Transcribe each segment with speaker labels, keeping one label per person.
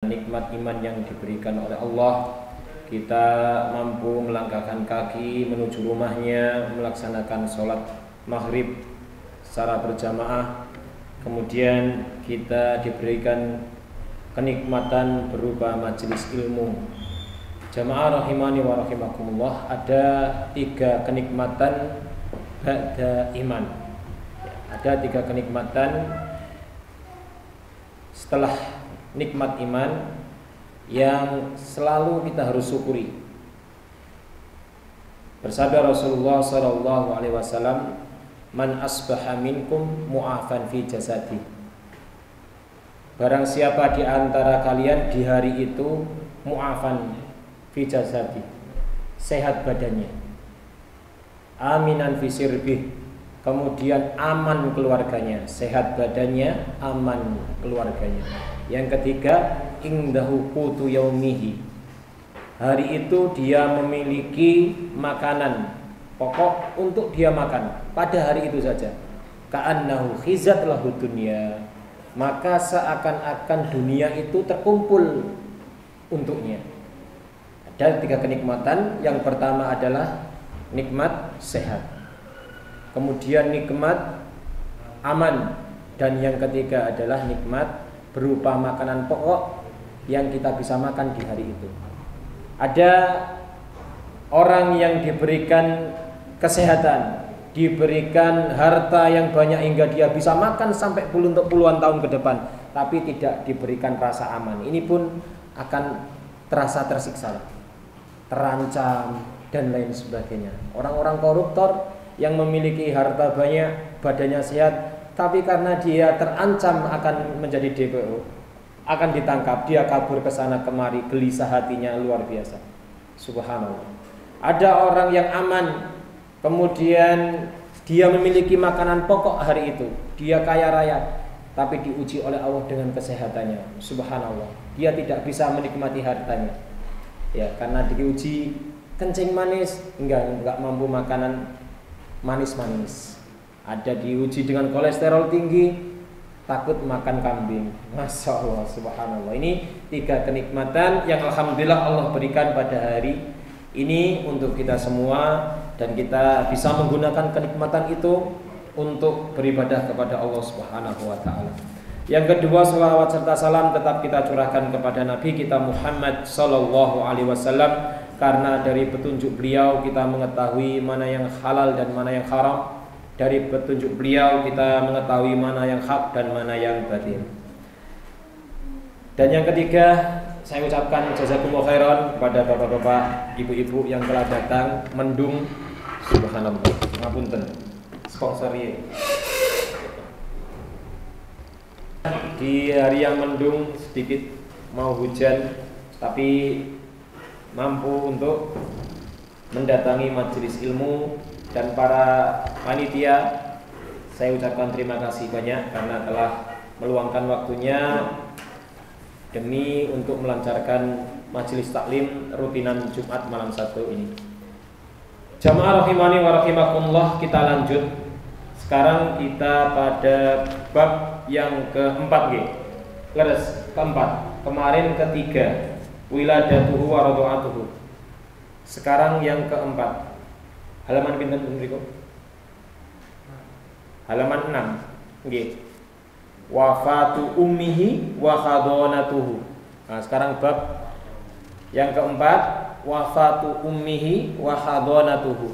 Speaker 1: nikmat iman yang diberikan oleh Allah, kita mampu melangkahkan kaki menuju rumahnya, melaksanakan sholat maghrib secara berjamaah. Kemudian kita diberikan kenikmatan berupa majelis ilmu. Jamaah rahimani wa rahimakumullah, ada 3 kenikmatan ba'da iman. Ada 3 kenikmatan setelah nikmat iman yang selalu kita harus syukuri. Bersabda Rasulullah sallallahu alaihi wasallam, "Man asbaha minkum mu'afan fi jasadi." Barang siapa di antara kalian di hari itu mu'afan fi jasadi, sehat badannya, aminan fi sirbih, kemudian aman keluarganya, sehat badannya, aman keluarganya. Yang ketiga, indahu qutu yaumihi, hari itu dia memiliki makanan pokok untuk dia makan pada hari itu saja. Ka'annahu khizat lahu dunya, maka seakan-akan dunia itu terkumpul untuknya. Ada 3 kenikmatan. Yang pertama adalah nikmat sehat, kemudian nikmat aman, dan yang ketiga adalah nikmat berupa makanan pokok yang kita bisa makan di hari itu. Ada orang yang diberikan kesehatan, diberikan harta yang banyak hingga dia bisa makan sampai untuk puluhan tahun ke depan, tapi tidak diberikan rasa aman. Ini pun akan terasa tersiksa, terancam dan lain sebagainya. Orang-orang koruptor yang memiliki harta banyak, badannya sehat, tapi karena dia terancam akan menjadi DPO, akan ditangkap, dia kabur ke sana kemari, gelisah hatinya luar biasa. Subhanallah. Ada orang yang aman, kemudian dia memiliki makanan pokok hari itu, dia kaya raya, tapi diuji oleh Allah dengan kesehatannya. Subhanallah. Dia tidak bisa menikmati hartanya, ya, karena diuji kencing manis, enggak mampu makanan manis-manis. Ada diuji dengan kolesterol tinggi, takut makan kambing. Masya Allah, subhanallah. Ini 3 kenikmatan yang alhamdulillah Allah berikan pada hari ini untuk kita semua, dan kita bisa menggunakan kenikmatan itu untuk beribadah kepada Allah Subhanahu wa taala. Yang kedua, selawat serta salam tetap kita curahkan kepada Nabi kita Muhammad sallallahu alaihi wasallam, karena dari petunjuk beliau kita mengetahui mana yang halal dan mana yang haram. Dari petunjuk beliau kita mengetahui mana yang hak dan mana yang batil. Dan yang ketiga, saya ucapkan jazakumullah khairan kepada bapak-bapak, ibu-ibu yang telah datang mendung. Subhanallah, ngapunten sponsori. Di hari yang mendung, sedikit mau hujan, tapi mampu untuk mendatangi majelis ilmu. Dan para panitia, saya ucapkan terima kasih banyak karena telah meluangkan waktunya demi untuk melancarkan majelis taklim rutinan Jumat malam Sabtu ini. Jamaah rahimani wa rahimakumullah, kita lanjut. Sekarang kita pada bab yang keempat, keempat. Kemarin ketiga, wiladatuhu wa radu'atuhu. Sekarang yang keempat. Halaman pinten mriku? Halaman 6. Nggih. Wafatu ummihi wa khadonatuhu. Nah, sekarang bab yang keempat, wafatu ummihi wa khadonatuhu.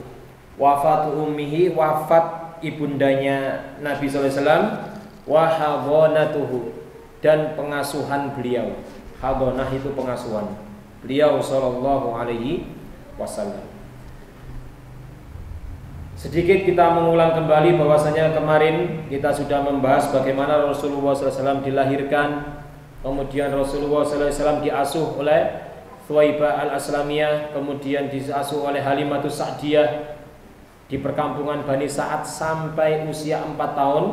Speaker 1: Wafatu ummihi, wafat ibundanya Nabi sallallahu alaihi wasallam, wa khadonatuhu, dan pengasuhan beliau. Khadonah itu pengasuhan beliau sallallahu alaihi wasallam. Sedikit kita mengulang kembali bahwasanya kemarin kita sudah membahas bagaimana Rasulullah SAW dilahirkan, kemudian Rasulullah SAW diasuh oleh Thuwaibah al-Aslamiyah, kemudian diasuh oleh Halimatus Sa'diyah di perkampungan Bani Sa'ad sampai usia 4 tahun.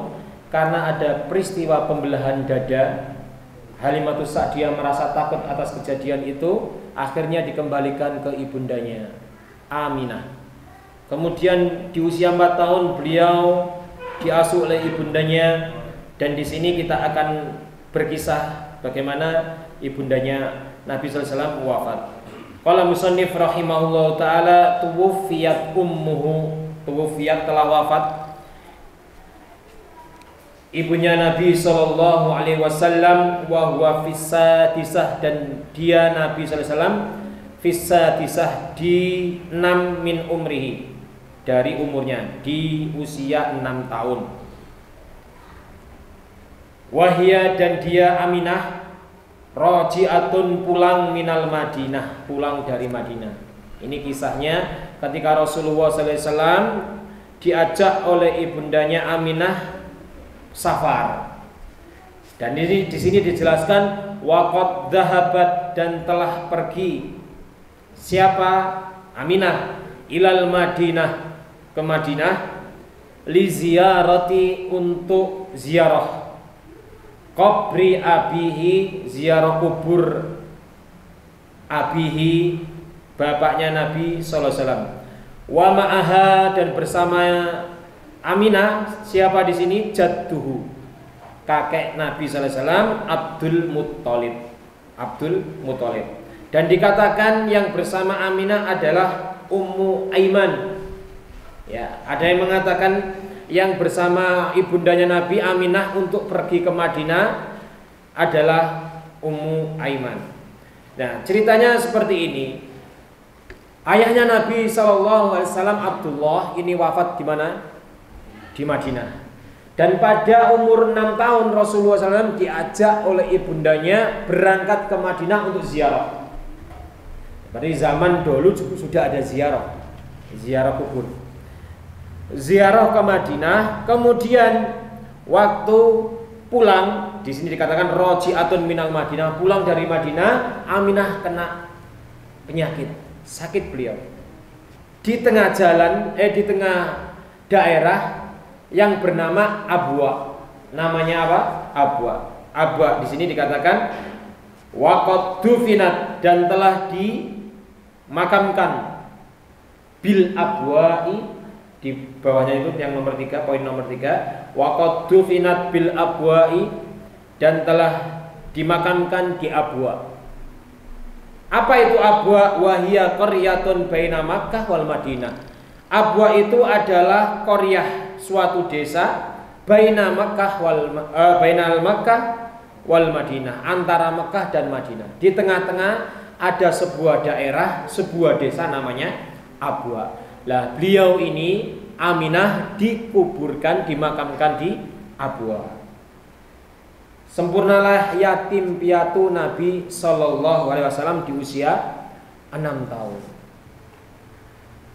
Speaker 1: Karena ada peristiwa pembelahan dada, Halimatus Sa'diyah merasa takut atas kejadian itu, akhirnya dikembalikan ke ibundanya Aminah. Kemudian di usia 4 tahun beliau diasuh oleh ibundanya, dan di sini kita akan berkisah bagaimana ibundanya Nabi sallallahu alaihi wasallam wafat. Qala musannif rahimahullahu taala tuwfiyat ummuhu, tuwfiyat telah wafat ibunya Nabi sallallahu alaihi wasallam wa huwa fissadisah, dan dia Nabi sallallahu alaihi wasallam fissadisah di 6 min umrihi, dari umurnya, di usia 6 tahun. Wahia, dan dia Aminah roji'atun, pulang minal Madinah, pulang dari Madinah. Ini kisahnya ketika Rasulullah SAW diajak oleh ibundanya Aminah safar. Dan ini di sini dijelaskan waqad dhahabat, dan telah pergi siapa? Aminah ilal Madinah, ke Madinah, li ziyarati, untuk ziarah qabri abihi, ziarah kubur abihi, bapaknya Nabi sallallahu alaihi wasallam. Wa ma'aha, dan bersama Aminah siapa di sini? Jadduhu, kakek Nabi sallallahu alaihi wasallam, Abdul Muttalib. Abdul Muttalib. Dan dikatakan yang bersama Aminah adalah Ummu Aiman. Ya, ada yang mengatakan yang bersama ibundanya Nabi Aminah untuk pergi ke Madinah adalah Ummu Aiman. Nah, ceritanya seperti ini. Ayahnya Nabi SAW Abdullah ini wafat di mana? Di Madinah. Dan pada umur 6 tahun Rasulullah SAW diajak oleh ibundanya berangkat ke Madinah untuk ziarah. Berarti zaman dulu sudah ada ziarah, ziarah kubur. Ziarah ke Madinah, kemudian waktu pulang, di sini dikatakan roji'atun minal Madinah, pulang dari Madinah, Aminah kena penyakit, sakit beliau. Di tengah jalan, di tengah daerah yang bernama Abwa. Namanya apa? Abwa. Abwa di sini dikatakan waqad dufinat, dan telah dimakamkan bil abwa'i. Di bawahnya itu yang nomor 3, poin nomor 3, waqad dufinat bil abwa'i, dan telah dimakamkan di Abwa. Apa itu Abwa? Wahia qaryatun baina Makkah wal Madinah. Abwa itu adalah qaryah, suatu desa, baina Makkah bainal Makkah wal Madinah, antara Makkah dan Madinah. Di tengah-tengah ada sebuah daerah, sebuah desa namanya Abwa. Lah, beliau ini Aminah dikuburkan, dimakamkan di Abwa. Sempurnalah yatim piatu Nabi sallallahu alaihi wasallam di usia 6 tahun.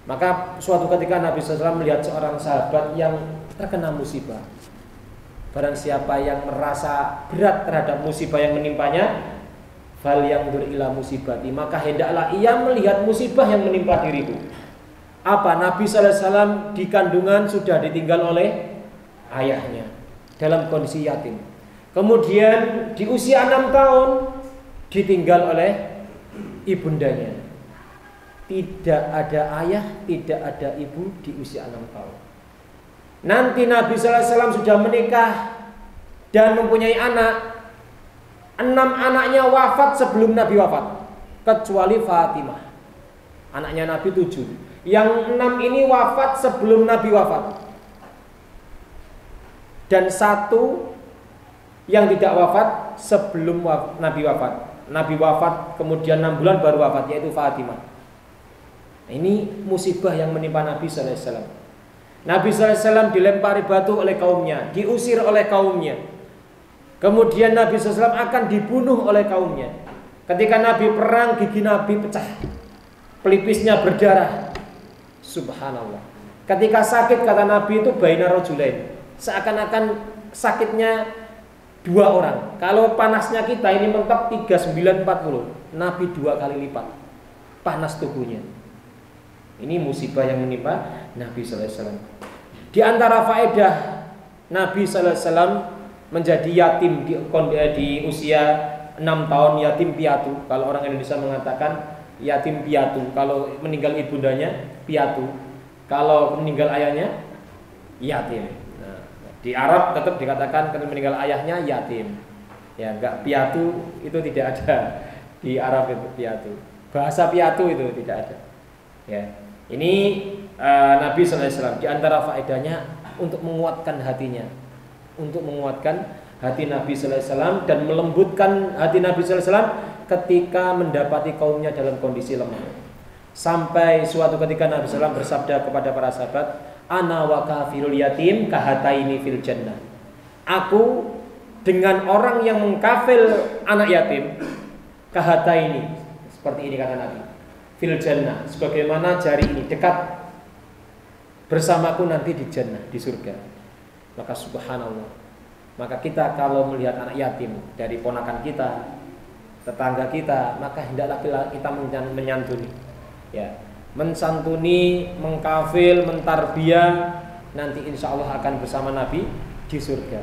Speaker 1: Maka suatu ketika Nabi SAW melihat seorang sahabat yang terkena musibah. Barang siapa yang merasa berat terhadap musibah yang menimpanya, fal yanzur ila musibati, maka hendaklah ia melihat musibah yang menimpa diriku. Apa? Nabi sallallahu alaihi wasallam di kandungan sudah ditinggal oleh ayahnya dalam kondisi yatim. Kemudian di usia 6 tahun ditinggal oleh ibundanya. Tidak ada ayah, tidak ada ibu di usia 6 tahun. Nanti Nabi sallallahu alaihi wasallam sudah menikah dan mempunyai anak. 6 anaknya wafat sebelum Nabi wafat, kecuali Fatimah. Anaknya Nabi 7. Yang 6 ini wafat sebelum Nabi wafat. Dan 1 yang tidak wafat sebelum Nabi wafat. Nabi wafat kemudian 6 bulan baru wafat, yaitu Fatimah. Ini musibah yang menimpa Nabi sallallahu alaihi wasallam. Nabi sallallahu alaihi wasallam dilempari batu oleh kaumnya, diusir oleh kaumnya. Kemudian Nabi sallallahu alaihi wasallam akan dibunuh oleh kaumnya. Ketika Nabi perang, gigi Nabi pecah, pelipisnya berdarah. Subhanallah. Ketika sakit, kata Nabi itu baina rajulain, seakan-akan sakitnya 2 orang. Kalau panasnya kita ini mentok 3940, Nabi 2 kali lipat panas tubuhnya. Ini musibah yang menimpa Nabi sallallahu alaihi wasallam. Di antara faedah Nabi sallallahu alaihi wasallam menjadi yatim di usia 6 tahun, yatim piatu. Kalau orang Indonesia mengatakan yatim piatu, kalau meninggal ibundanya piatu, kalau meninggal ayahnya yatim. Nah, di Arab tetap dikatakan kalau meninggal ayahnya yatim. Ya, enggak piatu itu tidak ada di Arab itu piatu. Bahasa piatu itu tidak ada. Ya. Ini Nabi sallallahu alaihi wasallam di antara faedahnya untuk menguatkan hatinya. Untuk menguatkan hati Nabi sallallahu alaihi wasallam dan melembutkan hati Nabi sallallahu alaihi wasallam ketika mendapati kaumnya dalam kondisi lemah. Sampai suatu ketika Nabi sallallahu alaihi wasallam bersabda kepada para sahabat, "Ana wa kafirul yatim kahataini fil jannah." Aku dengan orang yang mengkafil anak yatim kahataini, seperti ini kata Nabi, fil jannah, sebagaimana jari ini dekat bersamaku nanti di jannah, di surga. Maka subhanallah, maka kita kalau melihat anak yatim dari ponakan kita, tetangga kita, maka hendaklah kita menyantuni, ya, mensantuni, mengkafil, mentarbiyah, nanti insya Allah akan bersama Nabi di surga.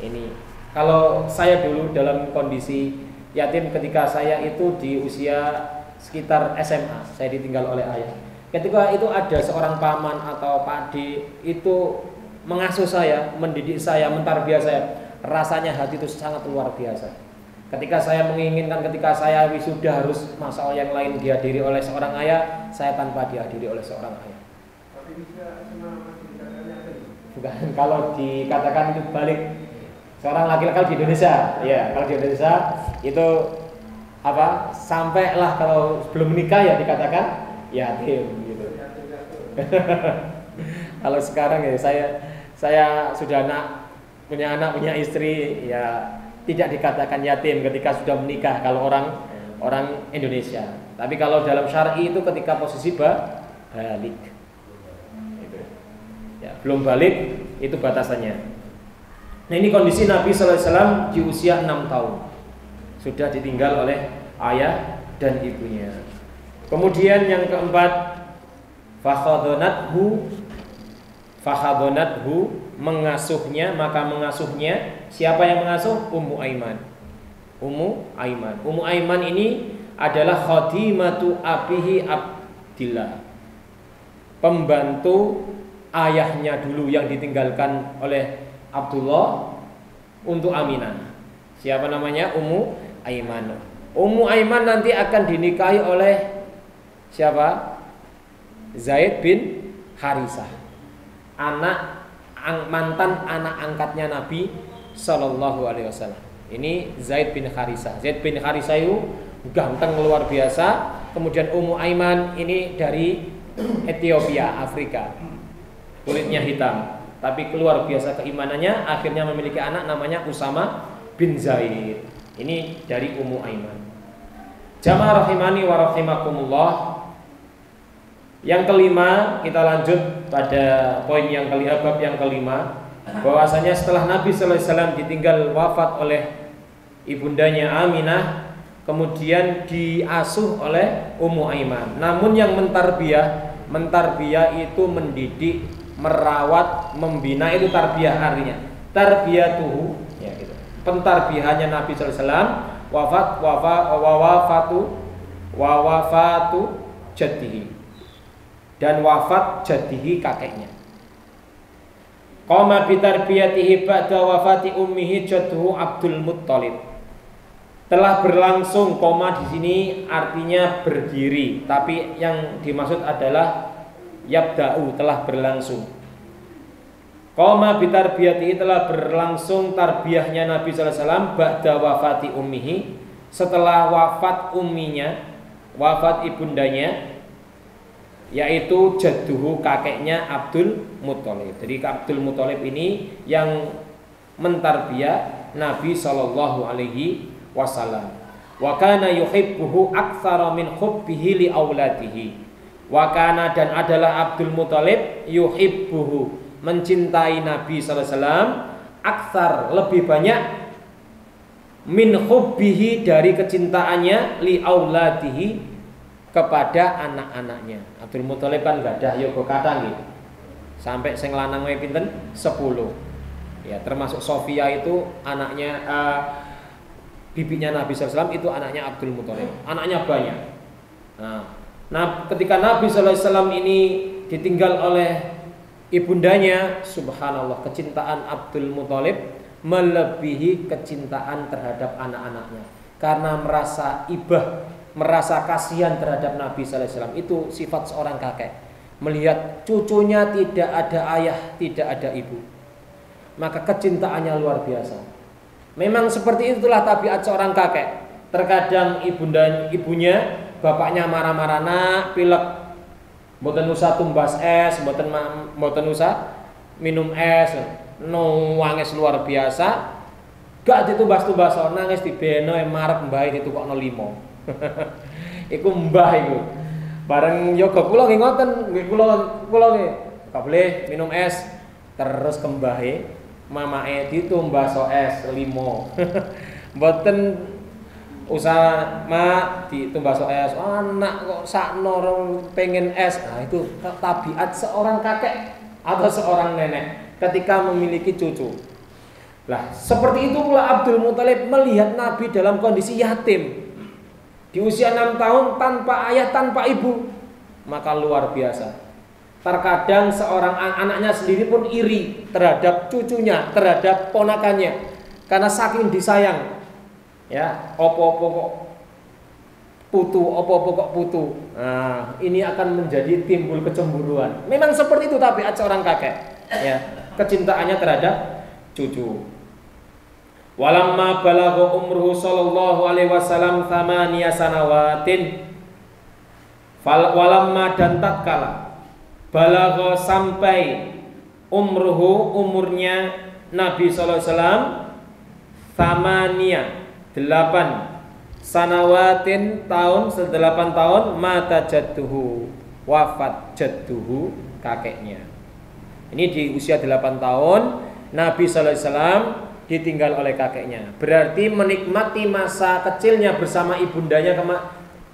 Speaker 1: Ini kalau saya dulu dalam kondisi yatim ketika saya itu di usia sekitar SMA, saya ditinggal oleh ayah. Ketika itu ada seorang paman atau pakde itu mengasuh saya, mendidik saya, mentarbiyah saya, rasanya hati itu sangat luar biasa. Ketika saya menginginkan ketika saya wisuda harus masalah yang lain dihadiri oleh seorang ayah, saya tanpa dihadiri oleh seorang ayah.
Speaker 2: Tapi bisa
Speaker 1: Bukan, kalau dikatakan itu balik seorang laki-laki di Indonesia, ya kalau di Indonesia itu apa? Sampailah kalau belum menikah ya dikatakan yatim gitu. Kalau sekarang ya saya sudah punya anak, punya istri, ya tidak dikatakan yatim ketika sudah menikah kalau orang Indonesia. Tapi kalau dalam syar'i itu ketika posisi balik. Gitu. Ya, belum balik itu batasannya. Nah, ini kondisi Nabi sallallahu alaihi wasallam di usia 6 tahun. Sudah ditinggal oleh ayah dan ibunya. Kemudian yang keempat, fakhadonathu mengasuhnya, maka mengasuhnya siapa yang mengasuh? Ummu Aiman. Ummu Aiman ini adalah khadimatu abihi Abdillah, pembantu ayahnya dulu yang ditinggalkan oleh Abdullah untuk Aminah. Siapa namanya? Ummu Aiman. Ummu Aiman nanti akan dinikahi oleh siapa? Zaid bin Harisah, mantan anak angkatnya Nabi Sallallahu Alaihi Wasallam. Ini Zaid bin Harisah. Zaid bin Harisah itu ganteng luar biasa. Kemudian Ummu Aiman ini dari Ethiopia, Afrika, kulitnya hitam, tapi luar biasa keimanannya. Akhirnya memiliki anak namanya Usama bin Zaid. Ini dari Ummu Aiman. Jamaah rahimani wa rahimakumullah. Yang kelima, kita lanjut pada poin yang kelima, bab yang kelima, bahwasanya setelah Nabi sallallahu alaihi wasallam ditinggal wafat oleh ibundanya Aminah, kemudian diasuh oleh Ummu Aiman. Namun yang mentarbiyah itu mendidik, merawat, membina, itu tarbiyah artinya. Tarbiyatuhu, ya gitu. Pentarbiyahannya Nabi sallallahu alaihi wasallam wafatu jaddihi, dan wafat jaddihi kakeknya. Qama bi tarbiyatihi ba'da wafati ummihi jadduhu Abdul Muttalib. Telah berlangsung, koma di sini artinya berdiri, tapi yang dimaksud adalah yabda'u, telah berlangsung. Qama bi tarbiyatihi, telah berlangsung tarbiyahnya Nabi sallallahu alaihi wasallam ba'da wafati ummihi, setelah wafat umminya, wafat ibundanya, yaitu jadduhu, kakeknya Abdul Muttalib. Jadi Abdul Muttalib ini yang mentarbiyah Nabi sallallahu alaihi wasallam. Wa kana yuhibbuhu aktsara min hubbihi li auladihi. Wa kana, dan adalah Abdul Muttalib yuhibbuhu, mencintai Nabi sallallahu alaihi wasallam, aktsar, lebih banyak, min hubbihi, dari kecintaannya, li auladihi, kepada anak-anaknya. Abdul Muthalib kan gak ada yoga kata gitu. Sampai sing lanang wae pinten? 10. Ya, termasuk Sofia itu anaknya bibinya Nabi SAW, itu anaknya Abdul Muthalib. Anaknya banyak. Nah, ketika Nabi SAW ini ditinggal oleh ibundanya, subhanallah, kecintaan Abdul Muthalib melebihi kecintaan terhadap anak-anaknya. Karena merasa ibah, merasa kasihan terhadap Nabi sallallahu alaihi wasallam. Itu sifat seorang kakek. Melihat cucunya tidak ada ayah, tidak ada ibu, maka kecintaannya luar biasa. Memang seperti itulah tabiat seorang kakek. Terkadang ibunya, bapaknya marah-marah, nak pilek, mboten usah tumbas es, mboten usah minum es, nangis luar biasa. Gak ditumbas-tumbas, nangis dibeno marek mbah ditukokno 5. Iku mbah iku. Bareng yoga kula nggih ngoten, nggih kula nggih. Gak boleh minum es. Terus kembahe mamake ditumbas es 5. Mboten usah mak ditumbas es. Anak kok sakno pengen es. Nah, itu tabiat seorang kakek atau seorang nenek ketika memiliki cucu. Lah, seperti itu pula Abdul Muthalib melihat Nabi dalam kondisi yatim. Di usia 6 tahun tanpa ayah, tanpa ibu. Maka luar biasa. Terkadang seorang anaknya sendiri pun iri terhadap cucunya, terhadap ponakannya. Karena saking disayang. Ya, opo-opo kok putu. Nah, ini akan menjadi timbul kecemburuan. Memang seperti itu tabiat seorang kakek. Ya, kecintaannya terhadap cucu. Walamma balagha umruhu sallallahu alaihi wasallam 8 sanawatin. Walamma dan tatkala balagha sampai umurnya Nabi sallallahu alaihi wasallam 8 sanawatin tahun, 8 tahun, mata jadduhu, wafat jadduhu, kakeknya. Ini di usia 8 tahun Nabi sallallahu alaihi wasallam ditinggal oleh kakeknya. Berarti menikmati masa kecilnya bersama ibundanya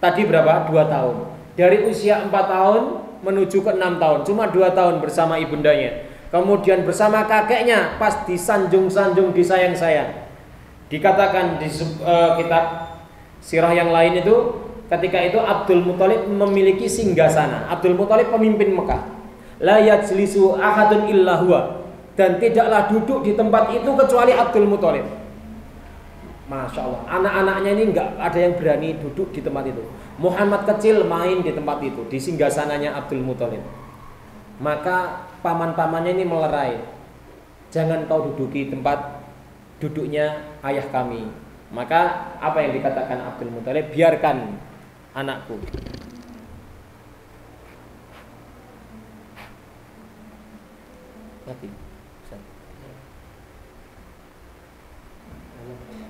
Speaker 1: tadi berapa? 2 tahun. Dari usia 4 tahun menuju ke 6 tahun. Cuma 2 tahun bersama ibundanya. Kemudian bersama kakeknya pas disanjung-sanjung, disayang-sayang. Dikatakan di kitab sirah yang lain itu, ketika itu Abdul Muthalib memiliki singgasana. Abdul Muthalib pemimpin Mekah. La yajlisu ahadun illa huwa. Dan tidaklah duduk di tempat itu kecuali Abdul Muthalib. Masya Allah, anak-anaknya ini enggak ada yang berani duduk di tempat itu. Muhammad kecil main di tempat itu, di singgasananya Abdul Muthalib. Maka paman-pamannya ini melerai, jangan kau duduki tempat duduknya ayah kami. Maka apa yang dikatakan Abdul Muthalib, biarkan anakku. Mati.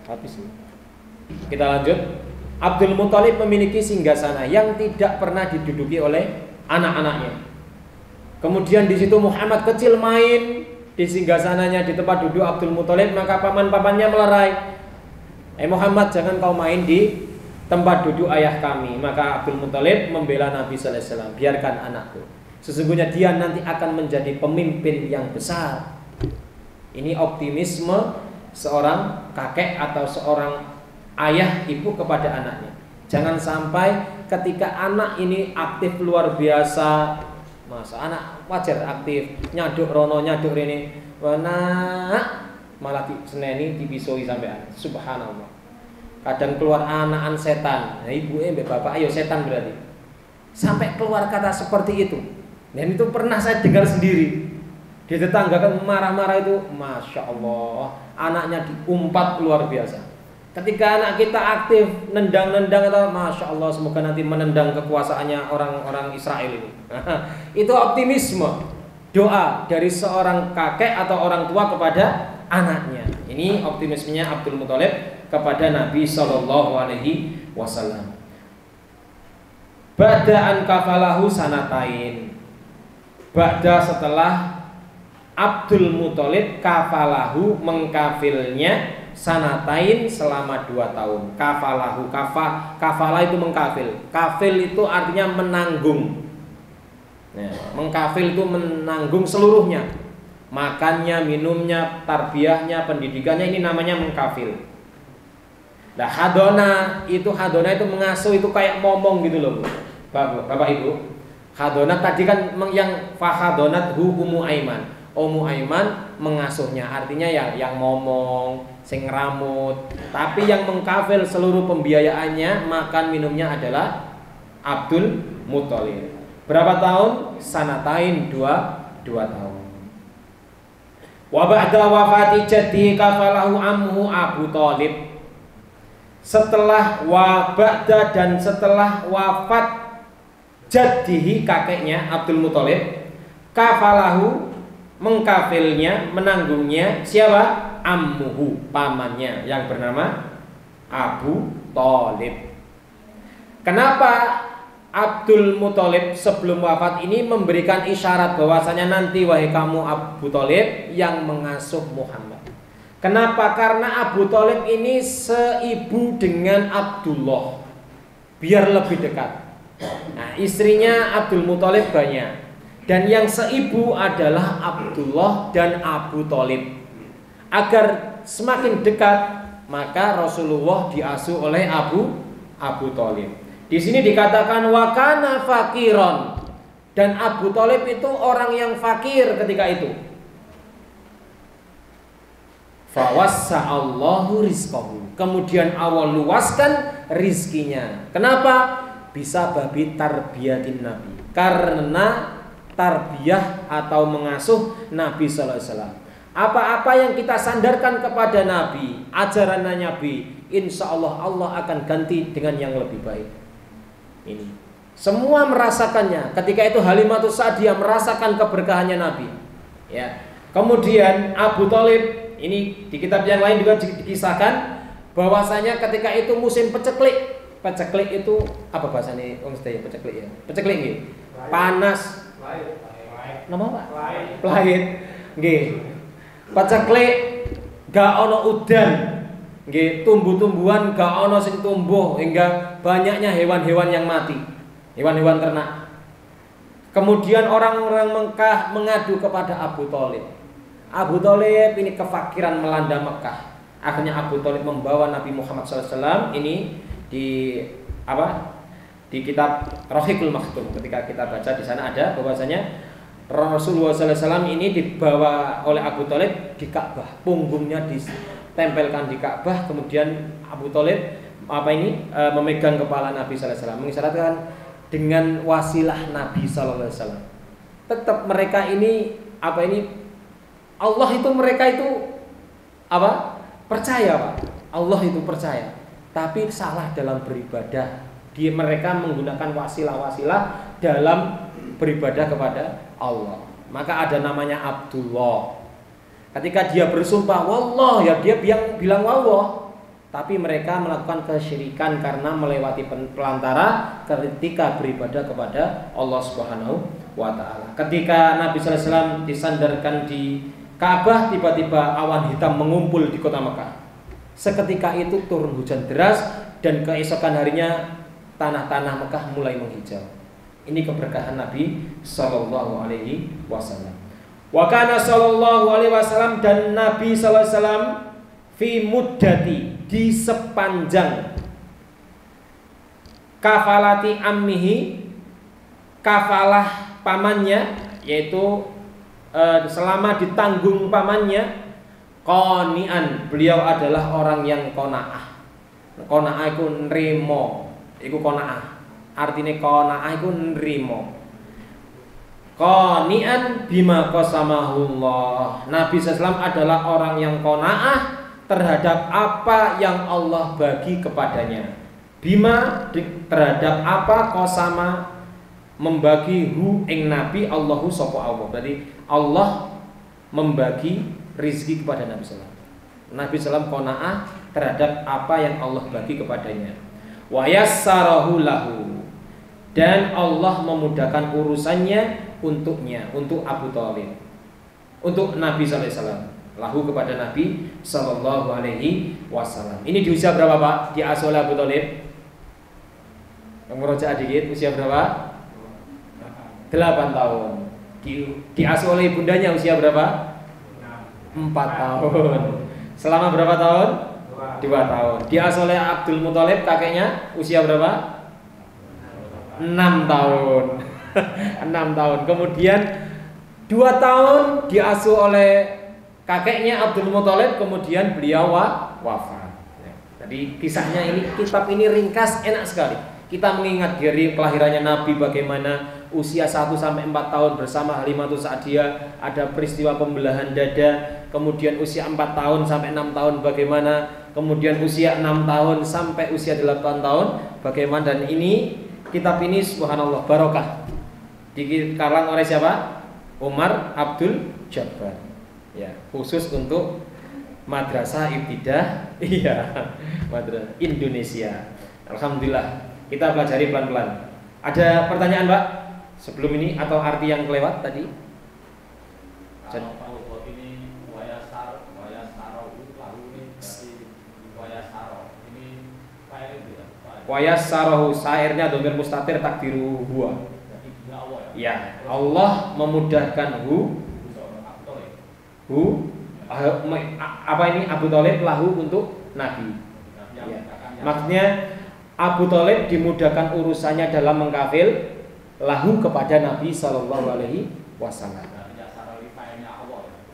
Speaker 1: Habis ini. Kita lanjut. Abdul Muthalib memiliki singgasana yang tidak pernah diduduki oleh anak-anaknya. Kemudian di situ Muhammad kecil main di singgasananya, di tempat duduk Abdul Muthalib, maka paman-pamannya melerai. Muhammad, jangan kau main di tempat duduk ayah kami. Maka Abdul Muthalib membela Nabi sallallahu alaihi wasallam, biarkan anakku. Sesungguhnya dia nanti akan menjadi pemimpin yang besar. Ini optimisme seorang kakek atau seorang ayah ibu kepada anaknya. Jangan sampai ketika anak ini aktif luar biasa, masa anak wajar aktif, nyaduk rono nyaduk rene, malah diseneni dipisoi sampean. Subhanallah. Kadang keluar anakan setan. Nah, ibu mbek bapak ayo setan berarti. Sampai keluar kata seperti itu. Dan itu pernah saya dengar sendiri. Di tetangga kan marah-marah itu, Masya Allah, anaknya diumpat luar biasa. Ketika anak kita aktif nendang-nendang atau Masya Allah, semoga nanti menendang kekuasaannya orang-orang Israel ini. Itu optimisme doa dari seorang kakek atau orang tua kepada anaknya. Ini optimismenya Abdul Muthalib kepada Nabi Sallallahu Alaihi Wasallam. Ba'da'an kafalahu sanatain. Ba'da setelah Abdul Muthalib kafalahu mengkafilnya sanatain selama 2 tahun. Kafalahu, kafala itu mengkafil. Kafil itu artinya menanggung. Nah, mengkafil itu menanggung seluruhnya. Makannya, minumnya, tarbiyahnya, pendidikannya, ini namanya mengkafil. Nah, hadona itu mengasuh, itu kayak momong gitu loh, Bapak Ibu. Hadonat tadi kan yang fahadonat hu umu aiman. Ummu Aiman mengasuhnya. Artinya ya yang ngomong, sing ngeramut. Tapi yang mengkafil seluruh pembiayaannya, makan minumnya adalah Abdul Muthalib. Berapa tahun? Sanatain, dua tahun. Wa ba'da wafati jaddi kafalahu amhu Abu Thalib. Setelah wabada dan setelah wafat jaddihi kakeknya Abdul Muthalib, kafalahu mengkafilnya, menanggungnya siapa? Ammuhu, pamannya yang bernama Abu Thalib. Kenapa Abdul Muthalib sebelum wafat ini memberikan isyarat bahwasanya nanti wahai kamu Abu Thalib yang mengasuh Muhammad? Kenapa? Karena Abu Thalib ini seibu dengan Abdullah, biar lebih dekat. Nah, istrinya Abdul Muthalib banyak, dan yang seibu adalah Abdullah dan Abu Thalib. Agar semakin dekat, maka Rasulullah diasuh oleh Abu Thalib. Di sini dikatakan wakana fakiron, dan Abu Thalib itu orang yang fakir ketika itu. Fawassa'allahu rizqahu, kemudian Allah luaskan rizkinya. Kenapa? Bisa babi tarbiyatin Nabi, karena tarbiyah atau mengasuh Nabi sallallahu alaihi wasallam. Apa-apa yang kita sandarkan kepada Nabi, ajaran Nabi, insya Allah Allah akan ganti dengan yang lebih baik. Ini semua merasakannya. Ketika itu Halimatus Sa'diyah merasakan keberkahannya Nabi. Ya. Kemudian Abu Thalib, ini di kitab yang lain juga dikisahkan bahwasanya ketika itu musim peceklik. Peceklik itu apa bahasanya? Peceklik ya. Peceklik nggih. Panas. Nama apa? Pahit. Nggih. Peceklik gak ono udan. Nggih, tumbuh-tumbuhan gak ono sing tumbuh hingga banyaknya hewan-hewan yang mati. Hewan-hewan ternak. Kemudian orang-orang Mekah mengadu kepada Abu Thalib. Abu Thalib ini kefakiran melanda Mekah. Akhirnya Abu Thalib membawa Nabi Muhammad SAW ini di kitab Rahiqul Maktum. Ketika kita baca di sana ada bahwasanya Rasulullah SAW ini dibawa oleh Abu Thalib di Ka'bah, punggungnya ditempelkan di Ka'bah, kemudian Abu Thalib memegang kepala Nabi SAW, mengisyaratkan dengan wasilah Nabi SAW. Tetap mereka ini Allah itu mereka itu percaya Pak. Allah itu percaya, tapi salah dalam beribadah. Mereka menggunakan wasilah-wasilah dalam beribadah kepada Allah. Maka ada namanya Abdullah. Ketika dia bersumpah wallah, ya dia bilang wallah, tapi mereka melakukan kesyirikan karena melewati pelantara ketika beribadah kepada Allah Subhanahu wa taala. Ketika Nabi sallallahu alaihi wasallam disandarkan di Ka'bah, tiba-tiba awan hitam mengumpul di kota Mekah. Seketika itu turun hujan deras dan keesokan harinya tanah-tanah Mekah mulai menghijau. Ini keberkahan Nabi sallallahu alaihi wasallam. Wa kana sallallahu alaihi wasallam, dan Nabi sallallahu alaihi wasallam fi muddati, di sepanjang kafalati ammihi, kafalah pamannya, yaitu selama ditanggung pamannya, qani'an, beliau adalah orang yang qanaah. Qanaah iku nrimo, iku qanaah. Artine qanaah iku nrimo. Qani'an bima qasamahullah. Nabi sallallahu adalah orang yang qanaah terhadap apa yang Allah bagi kepadanya. Bima terhadap apa qasama membagi hu ing Nabi Allahu sapa Allah. Berarti Allah membagi rizki kepada Nabi sallallahu alaihi wasallam. Nabi sallallahu qanaah terhadap apa yang Allah bagi kepadanya. Wa yassarahu lahu, dan Allah memudahkan urusannya untuknya, untuk Abu Thalib, untuk Nabi sallallahu alaihi wasallam, lahu kepada Nabi sallallahu alaihi wasallam. Ini di usia berapa Pak? Di asuh Abu Thalib. Merojaah dikit, usia berapa? 8 tahun. Di asuh oleh ibundanya usia berapa? 4 tahun. Selama berapa tahun? 2 tahun. Diasuh oleh Abdul Muthalib kakeknya usia berapa? 6 tahun. 6 tahun. Kemudian 2 tahun diasuh oleh kakeknya Abdul Muthalib, kemudian beliau wafat. Jadi kisahnya ini, kitab ini ringkas, enak sekali. Kita mengingat dari kelahirannya Nabi, bagaimana usia 1 sampai 4 tahun bersama Halimatus Sa'diyah, ada peristiwa pembelahan dada, kemudian usia 4 tahun sampai 6 tahun bagaimana, kemudian usia 6 tahun sampai usia 8 tahun bagaimana. Dan ini, kitab ini subhanallah barokah, dikarang oleh siapa? Umar Abdul Jabbar, ya, khusus untuk Madrasah Ibtidah, iya, Madrasah Indonesia. Alhamdulillah, kita pelajari pelan-pelan. Ada pertanyaan, Pak, sebelum ini, atau arti yang kelewat tadi?
Speaker 2: Kalau ini
Speaker 1: wayas sarohu, sairnya domir mustatir takdiru huwa. Ya, Allah memudahkan apa ini Abu Thalib lahu untuk Nabi. Ya. Maksudnya Abu Thalib dimudahkan urusannya dalam mengkafil lahu kepada Nabi Sallallahu Alaihi Wasallam.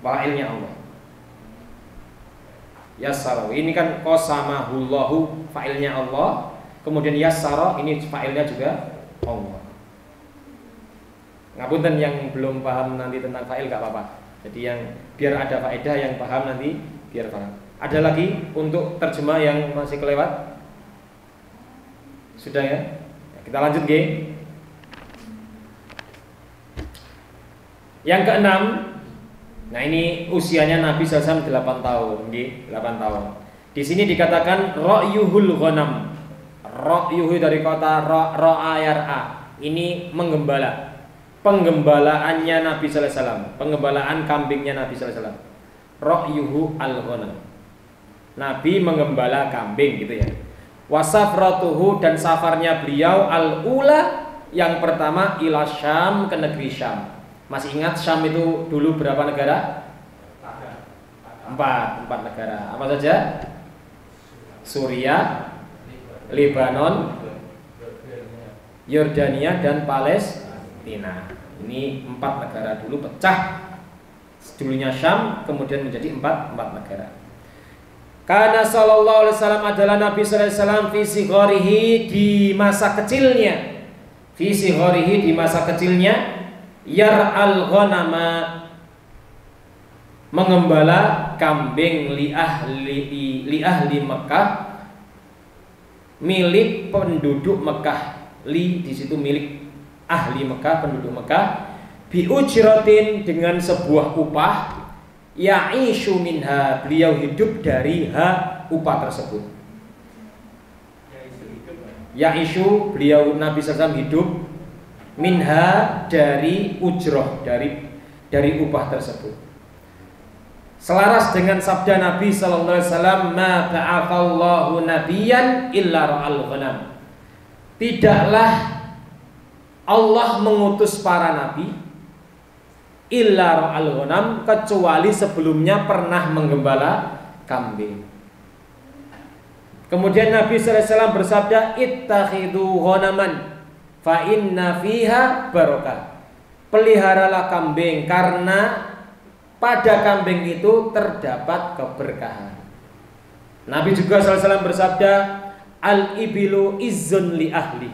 Speaker 1: Fa'ilnya Allah. Yassara, ini kan qasamahullahu, fa'ilnya Allah. Kemudian yassara, ini fa'ilnya juga Allah. Ngapunten yang belum paham nanti tentang fa'il gak apa-apa. Jadi yang biar ada faedah, yang paham nanti biar paham. Ada lagi untuk terjemah yang masih kelewat? Sudah ya? Kita lanjut, G. Yang keenam, nah ini usianya Nabi SAW 8 tahun, G, 8 tahun. Di sini dikatakan ra'yuhul ghanam. Ra'yuhu dari kata ra'a yar'a. Ini menggembala. Penggembalaannya Nabi sallallahu alaihi wasallam, penggembalaan kambingnya Nabi sallallahu alaihi wasallam. Ra'yuhu al-ghanam. Nabi menggembala kambing gitu ya. Wasafratuhu, dan safarnya beliau al-ula, yang pertama ila Syam, ke negeri Syam. Masih ingat Syam itu dulu berapa negara? 4 negara. Apa saja? Suriah, Lebanon, Yordania, dan Palestina. Ini 4 negara dulu pecah. Dulunya Syam, kemudian menjadi 4 negara. Karena sallallahu alaihi wasallam adalah Nabi sallallahu alaihi wasallam fi sigharihi, di masa kecilnya. Fi sigharihi, di masa kecilnya, yar'al ghanama, mengembala kambing li ahli Mekah, milik penduduk Mekah. Li di situ milik ahli Mekah, penduduk Mekah, bi ujratin, dengan sebuah upah, ya'ishu minha, beliau hidup dari upah tersebut. Ya'ishu, beliau Nabi SAW hidup minha, dari ujroh, dari upah tersebut. Selaras dengan sabda Nabi sallallahu alaihi wasallam, ma ba'athallahu nabiyyan illa ra'al ghanam. Tidaklah Allah mengutus para nabi illa ra'al ghanam, kecuali sebelumnya pernah menggembala kambing. Kemudian Nabi sallallahu alaihi wasallam bersabda, ittakhidhu ghanaman fa inna fiha barokah. Peliharalah kambing, karena pada kambing itu terdapat keberkahan. Nabi juga SAW bersabda, al-ibilu izzun li ahli.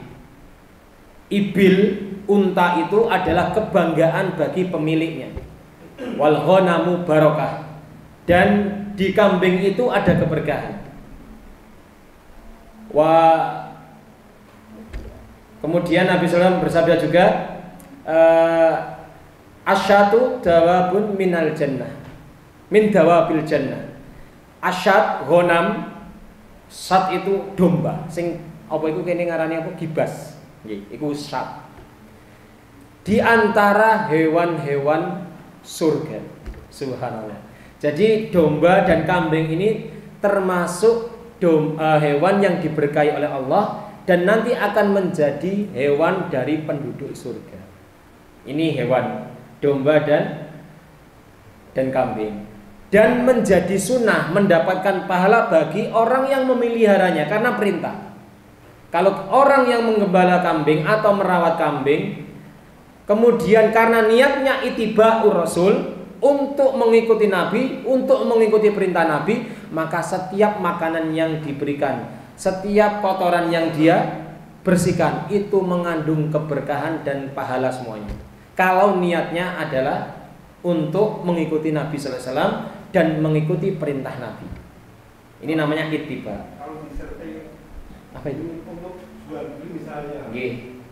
Speaker 1: Ibil, unta itu adalah kebanggaan bagi pemiliknya. Wal ghanamu barokah, dan di kambing itu ada keberkahan. Kemudian Nabi SAW bersabda juga, asyatu dawabun minal jannah, min dawabil jannah. Asyat, ghanam, sat itu domba. Sing apa itu kene ngarani apa? Gibas. Nggih, iku sat. Di antara hewan-hewan surga. Subhanallah. Jadi domba dan kambing ini termasuk hewan yang diberkahi oleh Allah, dan nanti akan menjadi hewan dari penduduk surga. Ini hewan domba dan kambing, dan menjadi sunnah, mendapatkan pahala bagi orang yang memeliharanya karena perintah. Kalau orang yang menggembala kambing atau merawat kambing, kemudian karena niatnya ittiba'ur rasul, untuk mengikuti Nabi, untuk mengikuti perintah Nabi, maka setiap makanan yang diberikan, setiap kotoran yang dia bersihkan itu mengandung keberkahan dan pahala semuanya. Kalau niatnya adalah untuk mengikuti Nabi sallallahu alaihi wasallam dan mengikuti perintah Nabi. Ini namanya ittiba.
Speaker 2: Kalau disertai
Speaker 1: Apa itu?
Speaker 2: untuk jual beli misalnya.
Speaker 1: Nggih.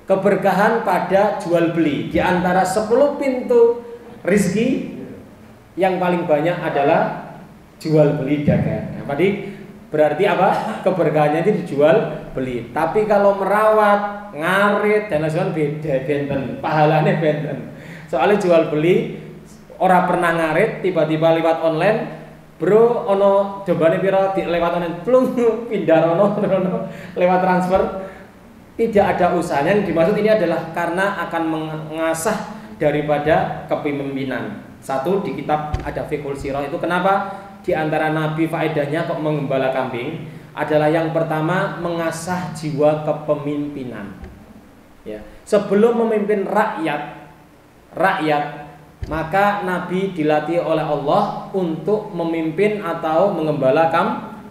Speaker 1: Keberkahan pada jual beli. Di antara 10 pintu rizki yang paling banyak adalah jual beli dagang. Nah, berarti apa? Keberkahannya itu dijual beli. Tapi kalau merawat, ngarit dan lain-lain beda benten, pahalanya benten. Soalnya jual beli orang pernah ngarit, tiba-tiba lewat online, bro, ono jobane piro di lewat online, plung pindah ono lewat transfer. Tidak ada usahanya. Yang dimaksud ini adalah karena akan mengasah daripada kepemimpinan. Satu, di kitab ada Fiqhul Sirah itu kenapa di antara nabi faedahnya kok menggembala kambing adalah yang pertama mengasah jiwa kepemimpinan. Ya, sebelum memimpin rakyat, maka nabi dilatih oleh Allah untuk memimpin atau menggembala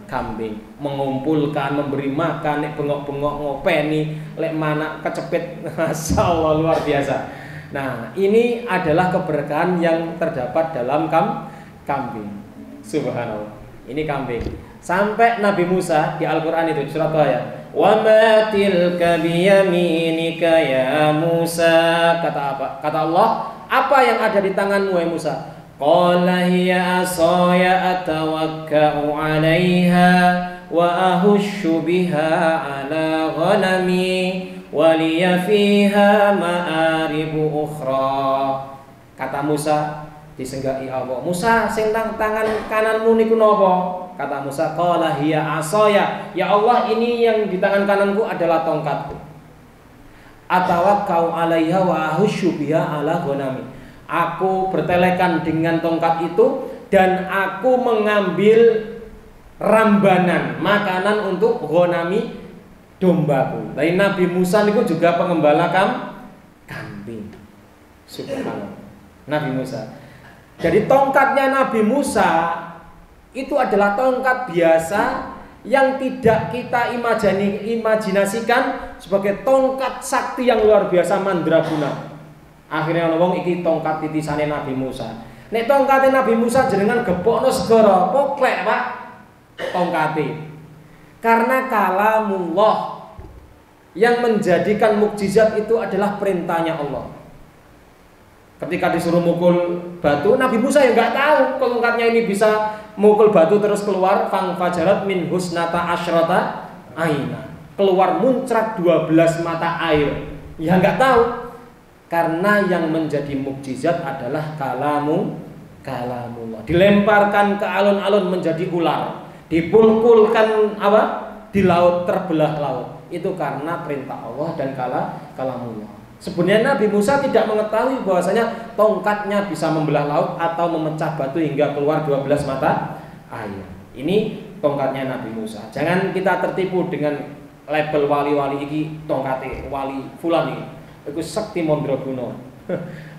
Speaker 1: kambing, mengumpulkan, memberi makan, nek bengok-bengok ngopeni, lek mana kecepit, masyaallah luar biasa. Nah, ini adalah keberkahan yang terdapat dalam kambing. Subhanallah. Ini kambing. Sampai Nabi Musa di Al-Qur'an itu surat ayat. Wa ma tilka biyaminika ya Musa. Kata apa? Kata Allah, apa yang ada di tanganmu ya Musa? Qala hiya asaya atawakka'u 'alaiha wa ahushu biha 'ala ghanami waliya fiha ma'aribu ukhra. Kata Musa disenggai Allah. Musa, sing tangan kananmu niku napa? Kata Musa, qala hiya asaya. Ya Allah, ini yang di tangan kananku adalah tongkatku. Atawakkau 'alaiha wa ahushu biha 'ala ghanami. Aku bertelekan dengan tongkat itu dan aku mengambil rambanan makanan untuk ghanami, dombaku. Lain Nabi Musa itu juga pengembala kambing. Subhanallah. Nabi Musa. Jadi tongkatnya Nabi Musa itu adalah tongkat biasa yang tidak kita imajinasikan sebagai tongkat sakti yang luar biasa mandraguna. Akhirnya ngomong iki tongkat titisane Nabi Musa. Nek tongkate Nabi Musa jenengan gepokno segara, poklek Pak tongkate. Karena kalamullah yang menjadikan mukjizat itu adalah perintahnya Allah. Ketika disuruh mukul batu, Nabi Musa ya nggak tahu tongkatnya ini bisa mukul batu terus keluar fang fajarat min husnata asyrata aina. Keluar muncrat 12 mata air. Ya nggak tahu. Karena yang menjadi mukjizat adalah kalamullah. Dilemparkan ke alun-alun menjadi ular, dipulkulkan apa? Di laut terbelah laut. Itu karena perintah Allah dan kalamullah. Sebenarnya Nabi Musa tidak mengetahui bahwasanya tongkatnya bisa membelah laut atau memecah batu hingga keluar 12 mata air. Ini tongkatnya Nabi Musa. Jangan kita tertipu dengan label wali-wali iki tongkate wali fulan iki. Itu sakti mandraguna.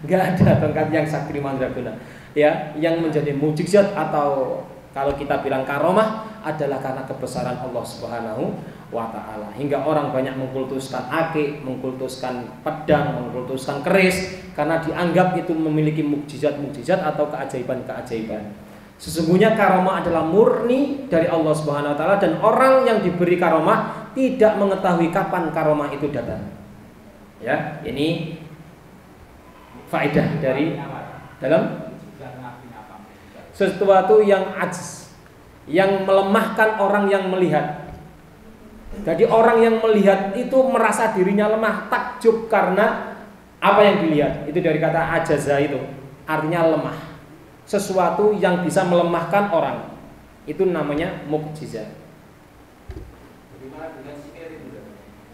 Speaker 1: Enggak ada tongkat yang sakti mandraguna. Ya, yang menjadi mukjizat atau kalau kita bilang karomah adalah karena kebesaran Allah Subhanahu wa ta'ala. Hingga orang banyak mengkultuskan akik, mengkultuskan pedang, mengkultuskan keris karena dianggap itu memiliki mukjizat-mukjizat atau keajaiban-keajaiban. Sesungguhnya karomah adalah murni dari Allah Subhanahu wa ta'ala dan orang yang diberi karomah tidak mengetahui kapan karomah itu datang. Ya, ini faedah dari dalam sesuatu yang ajz, yang melemahkan orang yang melihat. Jadi orang yang melihat itu merasa dirinya lemah, takjub karena apa yang dilihat. Itu dari kata ajaza itu, artinya lemah. Sesuatu yang bisa melemahkan orang, itu namanya mukjizat.
Speaker 2: Bagaimana dengan sikir itu?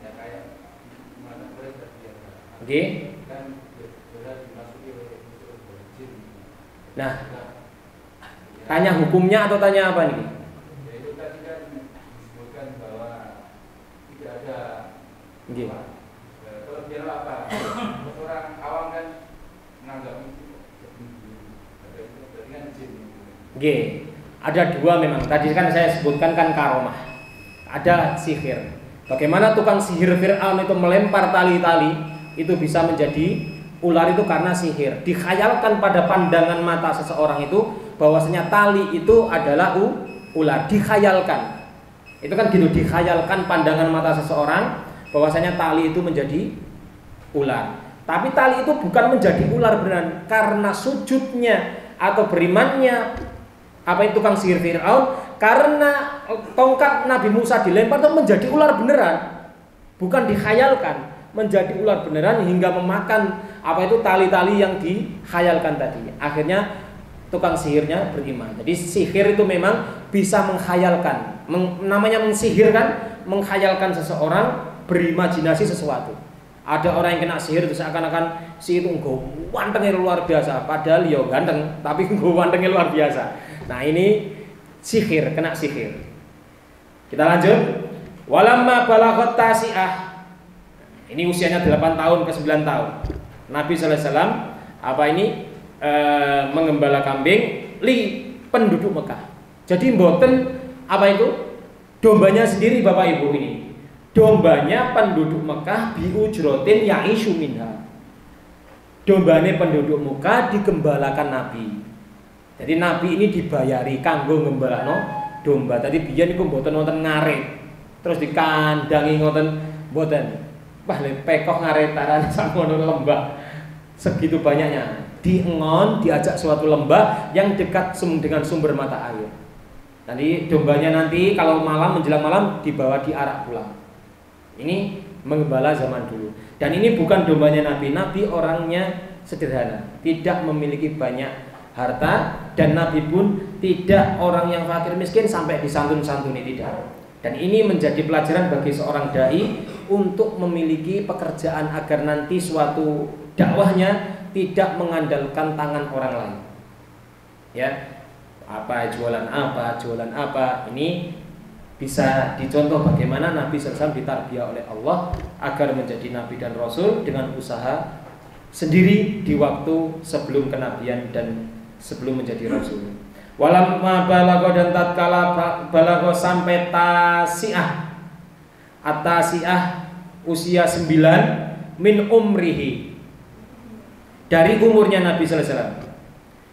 Speaker 2: Ya kayak mana boleh terbiasa.
Speaker 1: Oke.
Speaker 2: Kan berat dimasuki oleh jin.
Speaker 1: Nah, tanya hukumnya atau tanya apa nih?
Speaker 2: Ya itu tadi kan disebutkan bahwa tidak ada
Speaker 1: Nggih.
Speaker 2: Kalau biar apa? Orang awam kan menganggap berarti kan jin.
Speaker 1: G. Ada dua memang. Tadi kan saya sebutkan kan karomah. Ada sihir. Bagaimana tukang sihir Fir'aun itu melempar tali-tali itu bisa menjadi ular itu karena sihir. Dikhayalkan pada pandangan mata seseorang itu bahwasanya tali itu adalah ular. Dikhayalkan. Itu kan gitu, dikhayalkan pandangan mata seseorang bahwasanya tali itu menjadi ular. Tapi tali itu bukan menjadi ular beneran karena sujudnya atau berimannya apa itu tukang sihir Fir'aun, karena tongkat Nabi Musa dilempar itu menjadi ular beneran, bukan dikhayalkan, menjadi ular beneran hingga memakan apa itu tali-tali yang dikhayalkan tadi. Akhirnya tukang sihirnya beriman. Jadi sihir itu memang bisa menghayalkan, namanya mensihir kan, menghayalkan seseorang berimajinasi sesuatu. Ada orang yang kena sihir itu seakan-akan si itu gantengnya luar biasa, padahal ya ganteng, tapi gantengnya luar biasa. Nah ini sihir, kena sihir. Kita lanjut. Walamma balaghat tasi'ah. Ini usianya 8 tahun ke 9 tahun. Nabi sallallahu alaihi wasallam mengembala kambing li penduduk Mekah. Jadi mboten apa itu? Dombanya sendiri Bapak Ibu ini. Dombanya penduduk Mekah biujrotin ya'ishu minha. Dombanya penduduk Mekah digembalakan Nabi. Jadi Nabi ini dibayari kanggo ngembalakno domba. Tadi biyen niku mboten wonten ngarit. Terus dikandangi ngoten mboten. Wah, pekoh ngaretaran sakmono lembah. Segitu banyaknya. Diengon diajak suatu lembah yang dekat dengan sumber mata air. Nanti dombanya nanti kalau malam menjelang malam dibawa diarak pulang. Ini menggembala zaman dulu. Dan ini bukan dombanya Nabi. Nabi orangnya sederhana, tidak memiliki banyak harta, dan Nabi pun tidak orang yang fakir miskin sampai disantun-santuni, tidak. Dan ini menjadi pelajaran bagi seorang dai untuk memiliki pekerjaan agar nanti suatu dakwahnya tidak mengandalkan tangan orang lain. Ya, jualan apa, ini bisa dicontoh bagaimana Nabi SAW ditarbiyah oleh Allah agar menjadi Nabi dan Rasul dengan usaha sendiri di waktu sebelum kenabian dan sebelum menjadi Rasul. Walamma balagha, dan tatkala balagha sampai tasi'ah. At-tasi'ah usia 9 min umrihi, dari umurnya Nabi sallallahu alaihi wasallam.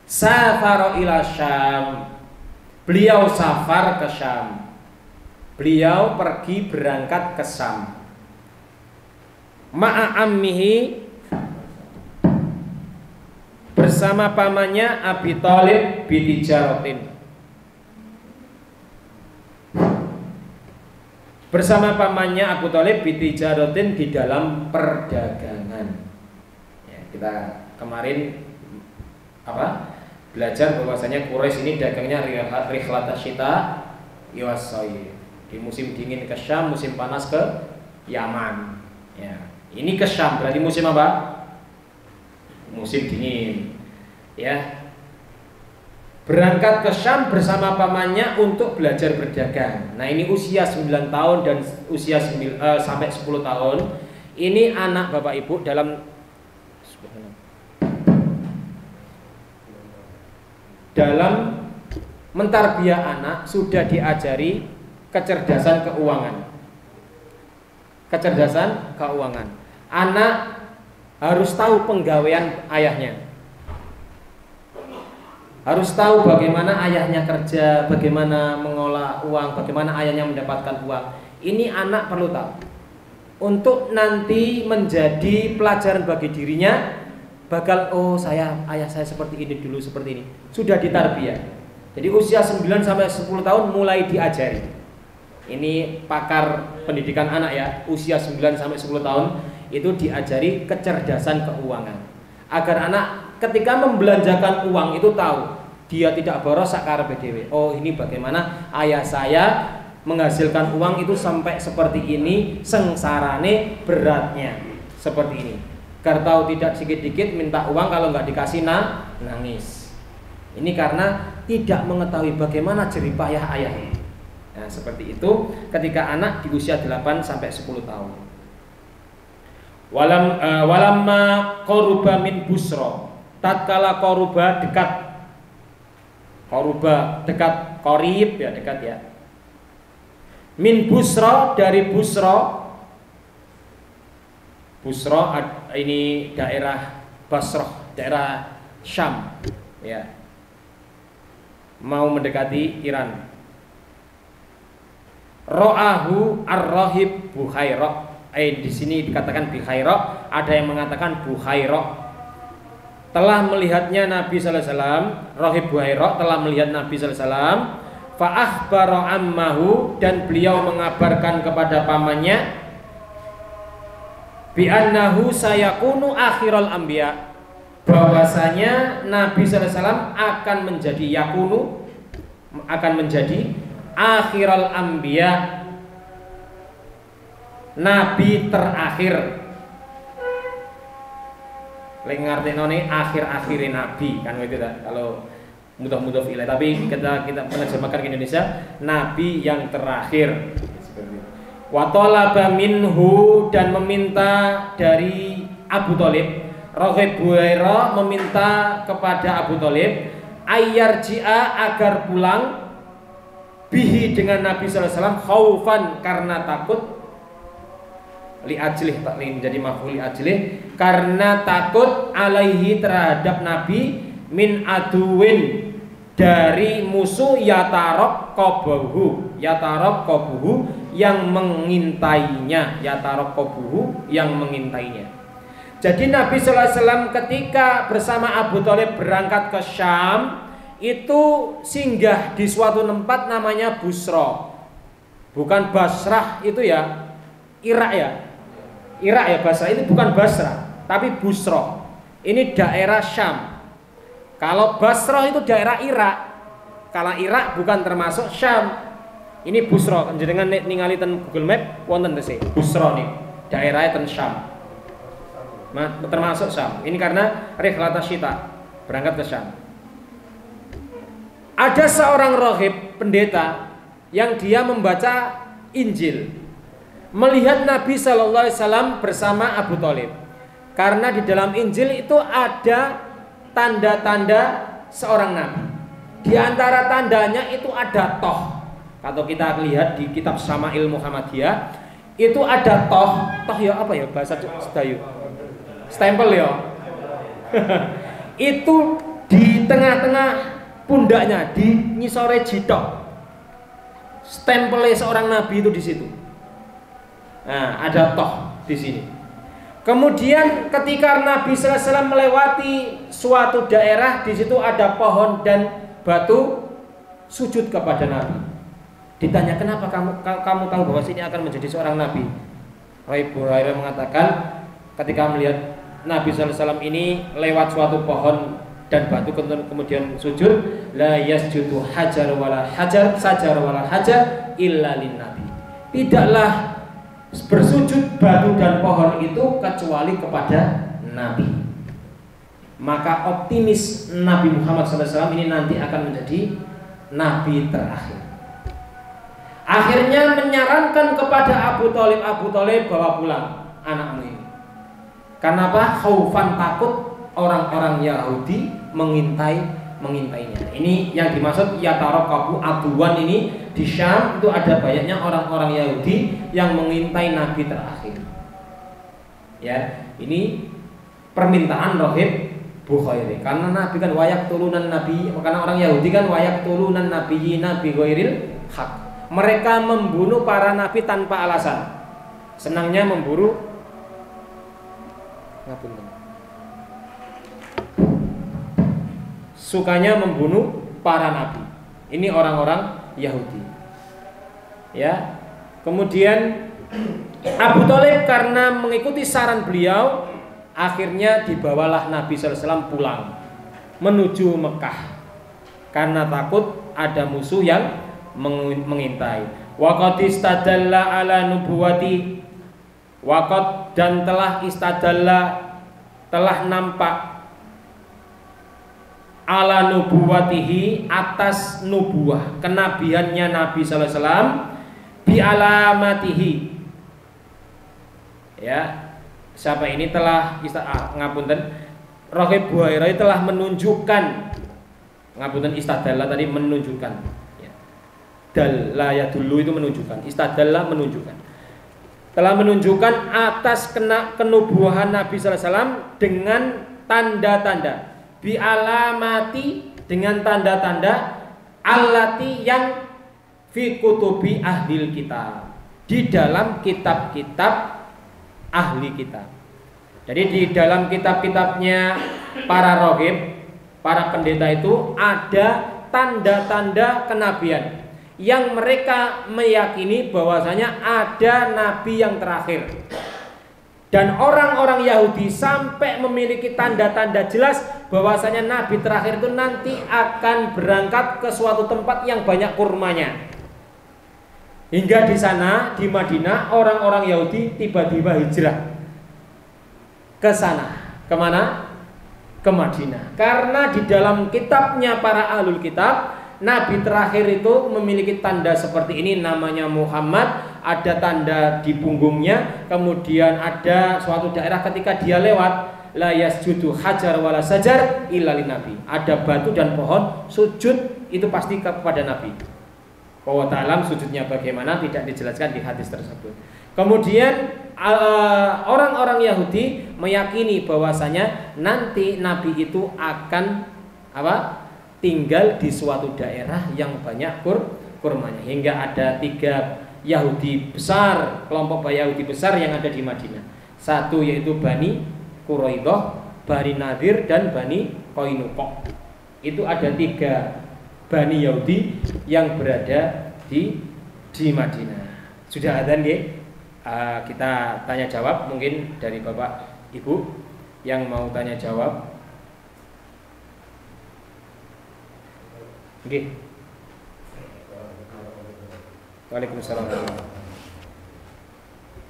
Speaker 1: Safara ila Syam, beliau safar ke Syam. Beliau pergi berangkat ke Syam. Ma'a ammihi, bersama pamannya Abi Thalib bitijaratin. Bersama pamannya Abu Thalib bitijaratin, di dalam perdagangan. Ya, kita kemarin belajar bahwasanya Quraisy ini dagangnya rihlat asyita iwasai. Di musim dingin ke Syam, musim panas ke Yaman. Ya, ini ke Syam berarti musim apa? Musim dingin. Ya, berangkat ke Syam bersama pamannya untuk belajar berdagang. Nah ini usia 9 tahun dan usia sampai 10 tahun. Ini anak Bapak Ibu dalam mentarbiyah anak sudah diajari kecerdasan keuangan. Kecerdasan keuangan. Anak harus tahu penggawaian ayahnya. Harus tahu bagaimana ayahnya kerja, bagaimana mengolah uang, bagaimana ayahnya mendapatkan uang. Ini anak perlu tahu. Untuk nanti menjadi pelajaran bagi dirinya, bakal ayah saya seperti ini dulu, seperti ini. Sudah ditarbiyah. Jadi usia 9 sampai 10 tahun mulai diajari. Ini pakar pendidikan anak ya, usia 9 sampai 10 tahun itu diajari kecerdasan keuangan. Agar anak ketika membelanjakan uang itu tahu dia tidak boros sakarepe dhewe. Oh, ini bagaimana ayah saya menghasilkan uang itu sampai seperti ini, sengsarane beratnya seperti ini. Agar tahu tidak sedikit-dikit minta uang, kalau nggak dikasih nangis. Ini karena tidak mengetahui bagaimana jerih payah ayahnya. Nah, seperti itu ketika anak di usia 8 sampai 10 tahun. Walamma qaruba min Busra, tatkala qaruba dekat, qaruba dekat, qarib ya dekat ya, min Busra dari Busra. Busra ini daerah Basrah, daerah Syam ya, mau mendekati Iran. Ra'ahu ar-rahib Buhaira. Di sini dikatakan Buhaira, ada yang mengatakan Buhaira. Telah melihatnya Nabi sallallahu alaihi wasallam, rahib Buhaira telah melihat Nabi sallallahu alaihi wasallam, fa akhbara ammahu, dan beliau mengabarkan kepada pamannya, bi annahu sayakunu akhiral anbiya, bahwasanya Nabi sallallahu alaihi wasallam akan menjadi yakunu, akan menjadi akhiral anbiya, nabi terakhir. Lek ngartekno akhir-akhire nabi kan gitu ta. Kalau mudah-mudah ilaih, tapi kita menerjemahkan ke Indonesia, nabi yang terakhir. Wa talaba minhu, dan meminta dari Abu Thalib, Raghib Buhaira meminta kepada Abu Thalib ayyarji'a, agar pulang, bihi dengan Nabi sallallahu alaihi wasallam, khaufan karena takut, li ajlih taklim jadi maf'ul li ajlih, karena takut, alaihi terhadap Nabi, min aduwin dari musuh, yatarok kobuhu, yatarok kobuhu yang mengintainya, yatarok kobuhu yang mengintainya. Jadi Nabi sallallahu alaihi wasallam ketika bersama Abu Thalib berangkat ke Syam itu singgah di suatu tempat namanya Busra, bukan Basrah itu ya, Irak ya, Irak ya, Basrah itu bukan Basrah tapi Busra, ini daerah Syam. Kalau Basrah itu daerah Irak, kalau Irak bukan termasuk Syam. Ini Busra, jenengan ningali ten Google Map wonten tese Busra nih, daerahnya ten Syam, termasuk Syam. Ini karena rihlata syita, berangkat ke Syam. Ada seorang rahib pendeta yang dia membaca Injil, melihat Nabi sallallahu alaihi wasallam bersama Abu Thalib. Karena di dalam Injil itu ada tanda-tanda seorang nabi. Di antara tandanya itu ada toh. Kalau kita lihat di kitab Syama'il Muhammadiyah itu ada toh. Toh ya apa ya bahasa Sedayu? Stempel ya. Itu di tengah-tengah pundaknya, di ngisore jidok. Stempelnya seorang nabi itu di situ. Nah, ada toh di sini. Kemudian ketika Nabi sallallahu alaihi wasallam melewati suatu daerah, di situ ada pohon dan batu, sujud kepada Nabi. Ditanya, kenapa kamu tahu bahwa sini akan menjadi seorang nabi? Raghib Buhaira mengatakan, ketika melihat Nabi sallallahu alaihi wasallam ini lewat suatu pohon dan batu kemudian sujud, la yasjudu hajar wala hajar, sajar wala hajar illa lin nabi. Tidaklah bersujud batu dan pohon itu kecuali kepada Nabi. Maka optimis Nabi Muhammad SAW ini nanti akan menjadi Nabi terakhir. Akhirnya menyarankan kepada Abu Thalib bawa pulang anakmu ini. Karena apa? Khaufan, takut orang-orang Yahudi mengintainya. Ini yang dimaksud yatarakabu aduwan ini. Di Syam itu ada banyaknya orang-orang Yahudi yang mengintai Nabi terakhir. Ya, ini permintaan Raghib Buhaira. Karena Nabi kan wayak tulunan Nabi, karena orang Yahudi kan wayak tulunan nabiyina bi ghairil haq. Mereka membunuh para nabi tanpa alasan. Senangnya memburu sukanya membunuh para nabi. Ini orang-orang Yahudi. Ya. Kemudian Abu Thalib karena mengikuti saran beliau, akhirnya dibawalah Nabi sallallahu alaihi wasallam pulang menuju Mekah karena takut ada musuh yang mengintai. Waqad istadalla ala nubuwati, waqad dan telah istadalla, telah nampak ala nubuwatihi, atas nubuah kenabiannya Nabi sallallahu alaihi wasallam, bi alamatihi, ya, siapa ini telah ngapunten, Rohib Buhairai telah menunjukkan, ngapunten istadalla tadi menunjukkan ya. Dalla ya dulu itu menunjukkan, istadalla menunjukkan, telah menunjukkan atas kenubuahan Nabi sallallahu alaihi wasallam dengan tanda-tanda, bi alamati dengan tanda-tanda, allati yang fi kutubi ahlil kitab, di dalam kitab-kitab ahli kitab. Jadi di dalam kitab-kitabnya para rohib, para pendeta itu ada tanda-tanda kenabian yang mereka meyakini bahwasanya ada nabi yang terakhir. Dan orang-orang Yahudi sampai memiliki tanda-tanda jelas bahwasanya nabi terakhir itu nanti akan berangkat ke suatu tempat yang banyak kurmanya. Hingga di sana, di Madinah, orang-orang Yahudi tiba-tiba hijrah ke sana. Kemana? Ke Madinah. Karena di dalam kitabnya para ahlul kitab, nabi terakhir itu memiliki tanda seperti ini, namanya Muhammad, ada tanda di punggungnya, kemudian ada suatu daerah ketika dia lewat, la yasjudu hajar wala sajar illa nabi. Ada batu dan pohon, sujud itu pasti kepada nabi. Wallahu ta'alam sujudnya bagaimana tidak dijelaskan di hadis tersebut. Kemudian orang-orang Yahudi meyakini bahwasanya nanti nabi itu akan tinggal di suatu daerah yang banyak kurmanya, hingga ada 3 Yahudi besar, kelompok Yahudi besar yang ada di Madinah. Satu yaitu Bani Quraidah, Bani Nadir dan Bani Qainuqa. Itu ada 3 Bani Yahudi yang berada di Madinah. Sudah adzan nggih? Kita tanya jawab, mungkin dari Bapak Ibu yang mau tanya jawab. Nggih. Waalaikumsalam.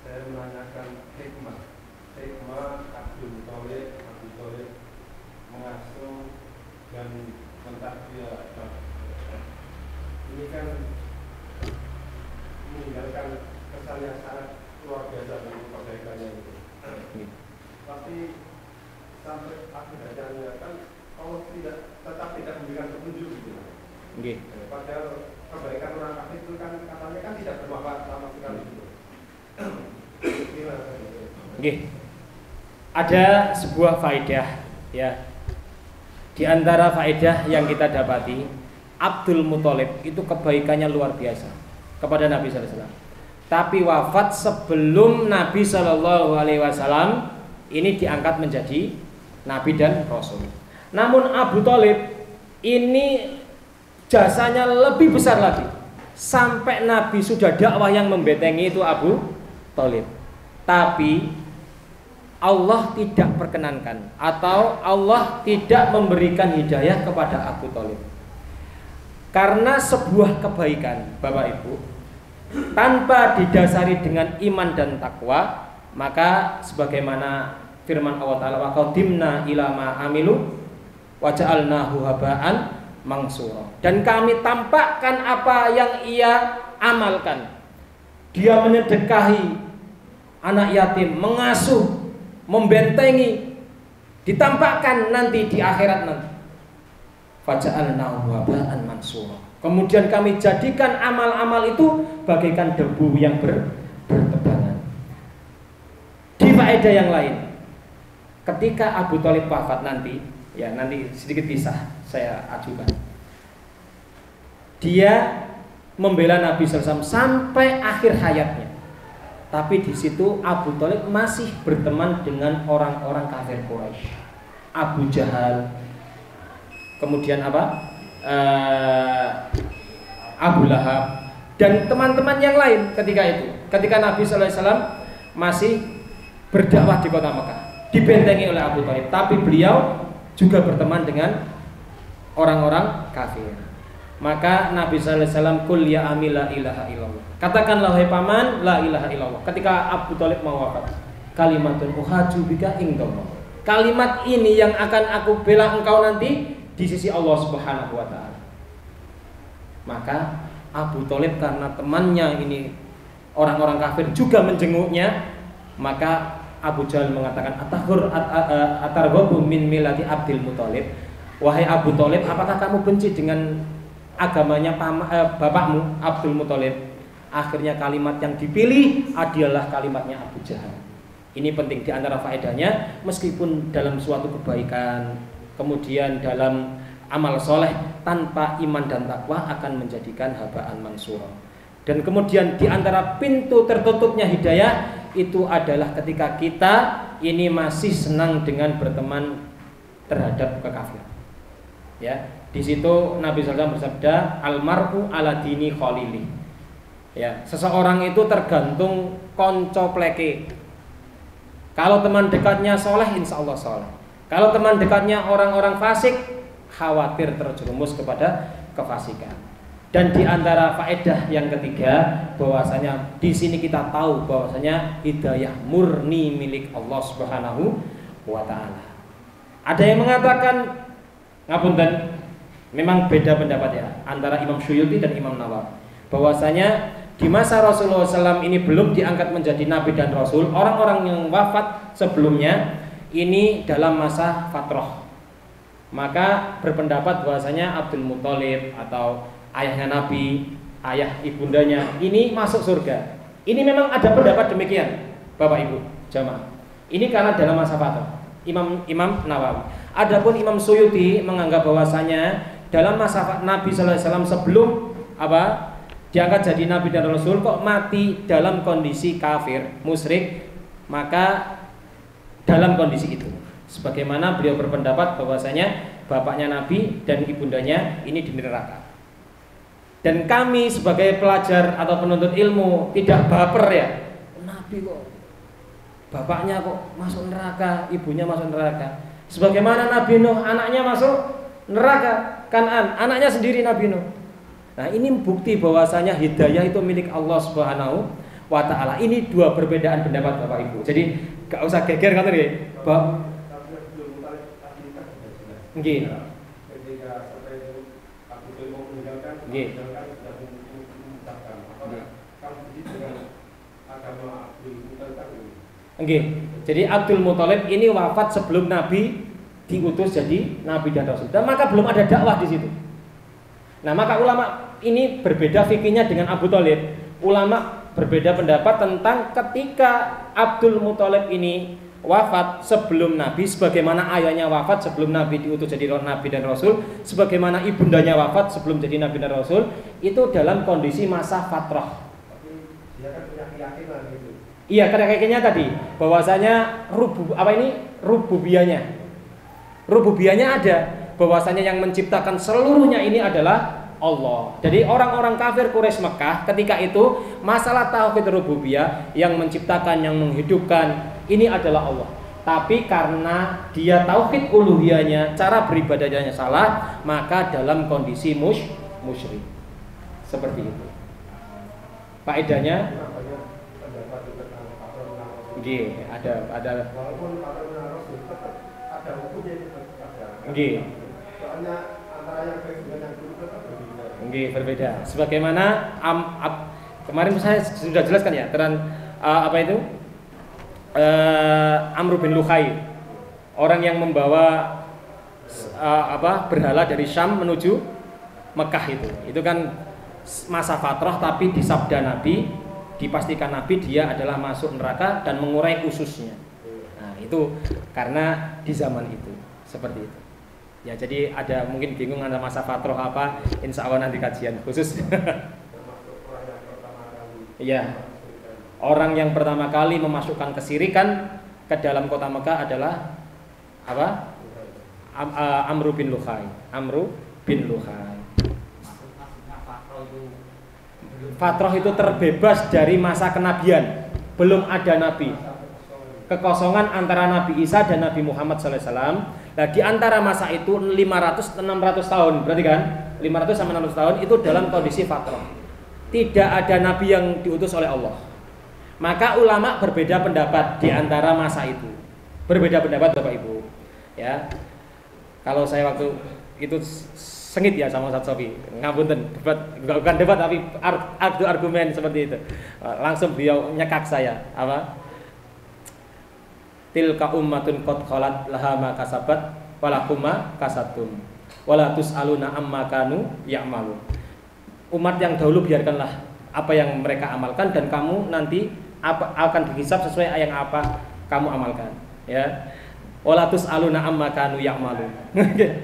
Speaker 2: Saya menanyakan hikmah Abdul Thalib mengasuh dan mentahbiah. Ini kan meninggalkan kesan yang sangat luar biasa dari kebaikannya itu. Tapi sampai akhir ajarnya kan Allah tetap tidak memberikan petunjuk gitu. Padahal kebaikan orang kafir itu kan katanya kan tidak bermanfaat sama sekali gitu.
Speaker 1: Ada sebuah faedah ya. Di antara faedah yang kita dapati, Abdul Muthalib itu kebaikannya luar biasa kepada Nabi sallallahu alaihi wasallam. Tapi wafat sebelum Nabi sallallahu alaihi wasallam ini diangkat menjadi nabi dan rasul. Namun Abu Thalib ini jasanya lebih besar lagi. Sampai Nabi sudah dakwah yang membentengi itu Abu Thalib. Tapi Allah tidak perkenankan atau Allah tidak memberikan hidayah kepada Abu Thalib. Karena sebuah kebaikan, Bapak Ibu, tanpa didasari dengan iman dan takwa, maka sebagaimana firman Allah Ta'ala, wa qadimna ila ma amilu wa ja'alnahu haba'an mansura. Dan kami tampakkan apa yang ia amalkan. Dia menyedekahi anak yatim, mengasuh, membentengi, ditampakkan nanti di akhirat nanti. Faja'alnahu haba'an mansura. Kemudian kami jadikan amal-amal itu bagaikan debu yang bertebangan. Di faedah yang lain, ketika Abu Thalib wafat nanti, ya nanti sedikit kisah saya ajukan. Dia membela Nabi SAW sampai akhir hayatnya. Tapi di situ Abu Thalib masih berteman dengan orang-orang kafir Quraisy, Abu Jahal, kemudian Abu Lahab dan teman-teman yang lain ketika itu. Ketika Nabi SAW masih berdakwah di kota Mekah, dibentengi oleh Abu Thalib, tapi beliau juga berteman dengan orang-orang kafir. Maka Nabi SAW kul ya amil la ilaha illallah, katakanlah wahai paman la ilaha illallah. Ketika Abu Thalib mau wafat, kalimatun uhaju bika indallah, kalimat ini yang akan aku bela engkau nanti di sisi Allah Subhanahu wa ta'ala. Maka Abu Thalib karena temannya ini orang-orang kafir juga menjenguknya, maka Abu Jahal mengatakan atarghabu min millati Abdul Muthalib, wahai Abu Thalib, apakah kamu benci dengan agamanya bapakmu Abdul Muthalib? Akhirnya kalimat yang dipilih adalah kalimatnya Abu Jahal. Ini penting, di antara faedahnya, meskipun dalam suatu kebaikan, kemudian dalam amal soleh, tanpa iman dan takwa akan menjadikan habaan mansura. Dan kemudian di antara pintu tertutupnya hidayah itu adalah ketika kita ini masih senang dengan berteman terhadap kekafiran. Ya, di situ Nabi SAW bersabda, almar'u ala dini khalili. Ya, seseorang itu tergantung konco pleke. Kalau teman dekatnya soleh, insya Allah soleh. Kalau teman dekatnya orang-orang fasik, khawatir terjerumus kepada kefasikan. Dan di antara faedah yang ketiga, bahwasanya di sini kita tahu bahwasanya hidayah murni milik Allah Subhanahu wa taala. Ada yang mengatakan, ngapunten, memang beda pendapat ya antara Imam Suyuti dan Imam Nawawi, bahwasanya di masa Rasulullah SAW ini belum diangkat menjadi nabi dan rasul, orang-orang yang wafat sebelumnya ini dalam masa fatrah. Maka berpendapat bahwasanya Abdul Muthalib atau ayahnya Nabi, ayah ibundanya ini masuk surga. Ini memang ada pendapat demikian, Bapak Ibu jamaah. Ini karena dalam masa fatrah. Imam Nawawi. Adapun Imam Suyuti menganggap bahwasanya dalam masa Nabi sallallahu alaihi wasallam sebelum diangkat jadi nabi dan rasul kok mati dalam kondisi kafir, musyrik, maka dalam kondisi itu, sebagaimana beliau berpendapat bahwasanya bapaknya Nabi dan ibundanya ini di neraka. Dan kami sebagai pelajar atau penuntut ilmu tidak baper ya, Nabi kok bapaknya kok masuk neraka, ibunya masuk neraka. Sebagaimana Nabi Nuh anaknya masuk neraka, Kan'an anaknya sendiri Nabi Nuh. Nah, ini bukti bahwasanya hidayah itu milik Allah Subhanahu wa taala. Ini dua perbedaan pendapat Bapak Ibu. Jadi gak usah geger kan nggih. Nggih.
Speaker 2: Ketika sampai Abu Jahal mau meninggalkan,
Speaker 1: Nggih. Nggih. Jadi Abdul Muthalib ini wafat sebelum Nabi diutus jadi nabi dan rasul. Dan maka belum ada dakwah di situ. Nah, maka ulama ini berbeda fikihnya dengan Abu Thalib. Ulama berbeda pendapat tentang ketika Abdul Muthalib ini wafat sebelum Nabi, sebagaimana ayahnya wafat sebelum Nabi diutus jadi nabi dan rasul, sebagaimana ibundanya wafat sebelum jadi nabi dan rasul, itu dalam kondisi masa fatrah.
Speaker 2: Dia kan punya keyakinan gitu.
Speaker 1: Iya, kayaknya tadi bahwasanya rububiyahnya ada, bahwasanya yang menciptakan seluruhnya ini adalah Allah. Jadi orang-orang kafir Quraisy Mekah ketika itu masalah tauhid rububiyah, yang menciptakan, yang menghidupkan ini adalah Allah. Tapi karena dia tauhid uluhiyahnya, cara beribadahnya salah, maka dalam kondisi musyrik. Seperti itu. Faedahnya nggih, ada
Speaker 2: walaupun Rasul tetap ada hukumnya itu ada.
Speaker 1: Nggih.
Speaker 2: Soalnya antara yang baik dengan yang buruk tetap berbeda.
Speaker 1: Nggih, berbeda. Sebagaimana kemarin saya sudah jelaskan ya, Amr bin Luhai, orang yang membawa berhala dari Syam menuju Mekah itu kan masa fatrah, tapi disabda Nabi, dipastikan Nabi dia adalah masuk neraka dan mengurai ususnya. Nah, itu karena di zaman itu seperti itu. Ya, jadi ada mungkin bingung antara masa fatrah apa, insya Allah nanti kajian khusus. Iya. Orang yang pertama kali memasukkan kesirikan ke dalam kota Mekah adalah apa? Amr bin Luhai. Fatrah itu terbebas dari masa kenabian, belum ada nabi. Kekosongan antara Nabi Isa dan Nabi Muhammad SAW. Nah, di antara masa itu 500-600 tahun, berarti kan? 500 sampai 600 tahun itu dalam kondisi fatrah. Tidak ada nabi yang diutus oleh Allah. Maka ulama berbeda pendapat di antara masa itu. Berbeda pendapat Bapak Ibu. Ya. Kalau saya waktu itu sengit ya sama Ustaz Sofi, ngapunten, bukan debat tapi argumen seperti itu. Langsung beliau nyekak saya, tilka ummatun qad khalat laha ma kasabat walakum ma kasabtum wala tusaluna amma kanu ya'malun. Umat yang dahulu biarkanlah apa yang mereka amalkan dan kamu nanti akan dihisab sesuai yang apa kamu amalkan, ya. Wala tusaluna amma kanu ya'malun.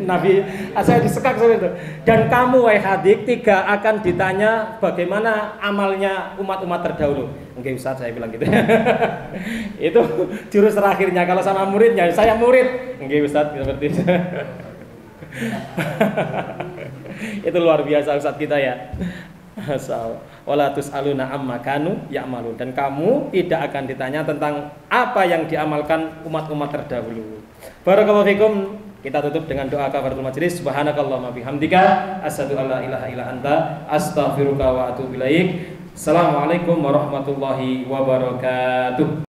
Speaker 1: Nabi saya disekak seperti itu. Dan kamu wahai Hadik tidak akan ditanya bagaimana amalnya umat-umat terdahulu. Nggih Ustaz, saya bilang gitu. Itu jurus terakhirnya kalau sama muridnya, saya murid. Nggih Ustaz, seperti itu. Itu luar biasa Ustaz kita ya. Wala tusaluna amma kanu ya'malun, dan kamu tidak akan ditanya tentang apa yang diamalkan umat-umat terdahulu. Barakallahu fikum. Kita tutup dengan doa kafaratul majelis. Subhanakallahumma bihamdika asyhadu an la ilaha illa anta astaghfiruka wa atubu ilaik. Assalamualaikum warahmatullahi wabarakatuh.